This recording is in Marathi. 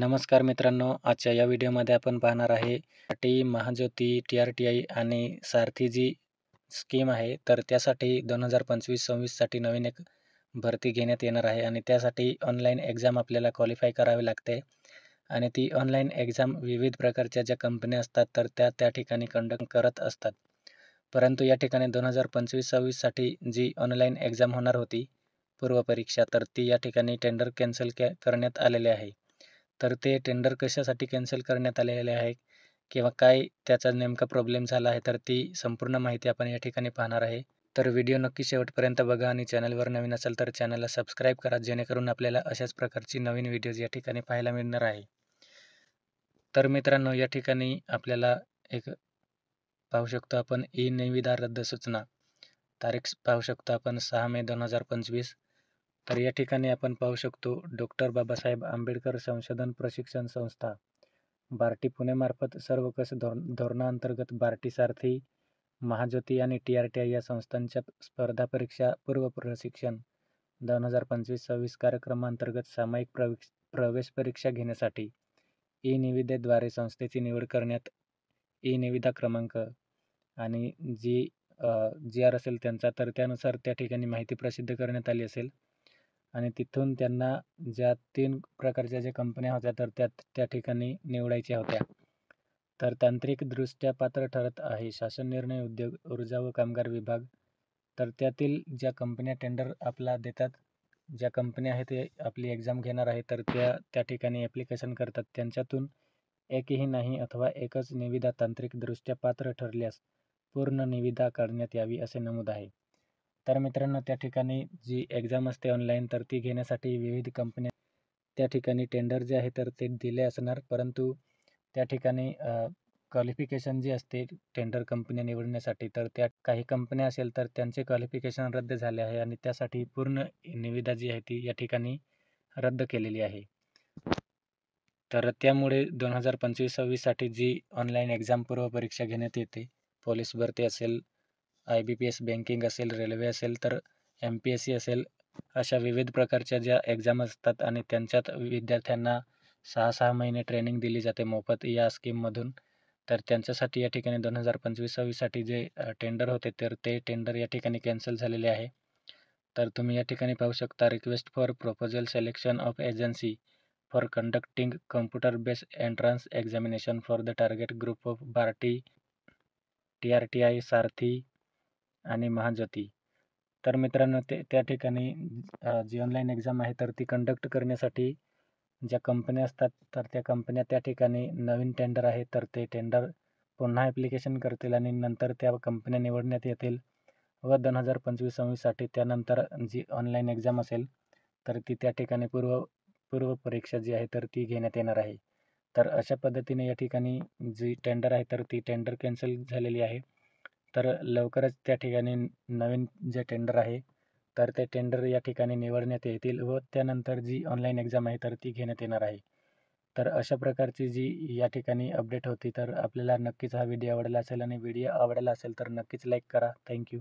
नमस्कार मित्रांनो, आजच्या या व्हिडिओमध्ये आपण पाहणार आहे महाज्योती, TRTI आणि सारथी जी स्कीम आहे, तर त्यासाठी 2025-26 साठी नवीन एक भरती घेण्यात येणार आहे आणि त्यासाठी ऑनलाईन एक्झाम आपल्याला क्वालिफाय करावी लागते आणि ती ऑनलाईन एक्झाम विविध प्रकारच्या ज्या कंपन्या असतात, तर त्या ठिकाणी कंडक्ट करत असतात. परंतु या ठिकाणी 2025-26 साठी जी ऑनलाईन एक्झाम होणार होती, पूर्वपरीक्षा, तर ती या ठिकाणी टेंडर कॅन्सल करण्यात आलेले आहे. तर ते टेंडर कशासाठी कॅन्सल करण्यात आलेले आहे किंवा काय त्याचा नेमका प्रॉब्लेम झाला आहे, तर ती संपूर्ण माहिती आपण या ठिकाणी पाहणार आहे. तर व्हिडिओ नक्की शेवटपर्यंत बघा आणि चॅनलवर नवीन असेल तर चॅनलला सबस्क्राईब करा, जेणेकरून आपल्याला अशाच प्रकारची नवीन व्हिडिओज या ठिकाणी पाहायला मिळणार आहे. तर मित्रांनो, या ठिकाणी आपल्याला एक पाहू शकतो आपण ई-निविदा रद्द सूचना. तारीख पाहू शकतो आपण 6 मे 2025. तर या ठिकाणी आपण पाहू शकतो डॉक्टर बाबासाहेब आंबेडकर संशोधन प्रशिक्षण संस्था बार्टी पुणेमार्फत सर्वकष धोरणांतर्गत बार्टी सारथी, महाज्योती आणि TRTI या संस्थांच्या स्पर्धा परीक्षा पूर्व प्रशिक्षण 2025-26 कार्यक्रमांतर्गत सामायिक प्रवेश परीक्षा घेण्यासाठी ई-निविदेद्वारे संस्थेची निवड करण्यात ई-निविदा क्रमांक आणि GR असेल त्यांचा, तर त्यानुसार त्या ठिकाणी माहिती प्रसिद्ध करण्यात आली असेल आणि तिथून त्यांना ज्या 3 प्रकारच्या ज्या कंपन्या होत्या, तर त्या ठिकाणी निवडायच्या होत्या. तर तांत्रिकदृष्ट्या पात्र ठरत आहे शासन निर्णय, उद्योग, ऊर्जा व कामगार विभाग. तर त्यातील ज्या कंपन्या टेंडर आपला देतात, ज्या कंपन्या आहेत ते आपली एक्झाम घेणार आहे, तर त्या ठिकाणी ॲप्लिकेशन करतात. त्यांच्यातून एकही नाही अथवा एकच निविदा तांत्रिकदृष्ट्या पात्र ठरल्यास पूर्ण निविदा काढण्यात यावी असे नमूद आहे. तर मित्रांनो, त्या ठिकाणी जी एक्झाम असते ऑनलाईन, तर ती घेण्यासाठी विविध कंपन्या त्या ठिकाणी टेंडर जे आहे तर ते दिले असणार, परंतु त्या ठिकाणी क्वालिफिकेशन जी असते टेंडर कंपन्या निवडण्यासाठी, तर त्या काही कंपन्या असेल तर त्यांचे क्वालिफिकेशन रद्द झाले आहे आणि त्यासाठी पूर्ण निविदा जी आहे ती या ठिकाणी रद्द केलेली आहे. तर त्यामुळे 2025-26 साठी जी ऑनलाईन एक्झाम पूर्व परीक्षा घेण्यात येते, पोलीस भरती असेल, IBPS, बँकिंग असेल, रेल्वे असेल, तर MPSC असेल, अशा विविध प्रकारच्या ज्या एक्झाम असतात आणि त्यांच्यात विद्यार्थ्यांना 6-6 महिने ट्रेनिंग दिली जाते मोफत या स्कीममधून. तर त्यांच्यासाठी या ठिकाणी 2025-26 साठी जे टेंडर होते, तर ते टेंडर या ठिकाणी कॅन्सल झालेले आहे. तर तुम्ही या ठिकाणी पाहू शकता request for proposal selection of agency for conducting computer based entrance examination for the target group of BARTI, TRTI, SARTHI आणि महाज्योती. तर मित्रांनो, त्या ठिकाणी जी ऑनलाईन एक्झाम आहे तर ती कंडक्ट करण्यासाठी ज्या कंपन्या असतात, तर त्या कंपन्या त्या ठिकाणी नवीन टेंडर आहे तर ते टेंडर पुन्हा ॲप्लिकेशन करतील आणि नंतर त्या कंपन्या निवडण्यात येतील व 2025-26 साठी त्यानंतर जी ऑनलाईन एक्झाम असेल तर ती त्या ठिकाणी पूर्व परीक्षा जी आहे तर ती घेण्यात येणार आहे. तर अशा पद्धतीने या ठिकाणी जी टेंडर आहे तर ती टेंडर कॅन्सल झालेली आहे. तर लवकरच त्या ठिकाणी नवीन जे टेंडर आहे तर ते टेंडर या ठिकाणी निवडण्यात येतील व त्यानंतर जी ऑनलाईन एक्झाम आहे तर ती घेण्यात येणार आहे. तर अशा प्रकारची जी या ठिकाणी अपडेट होती, तर आपल्याला नक्कीच हा व्हिडिओ आवडला असेल आणि व्हिडिओ आवडला असेल तर नक्कीच लाईक करा. थँक्यू.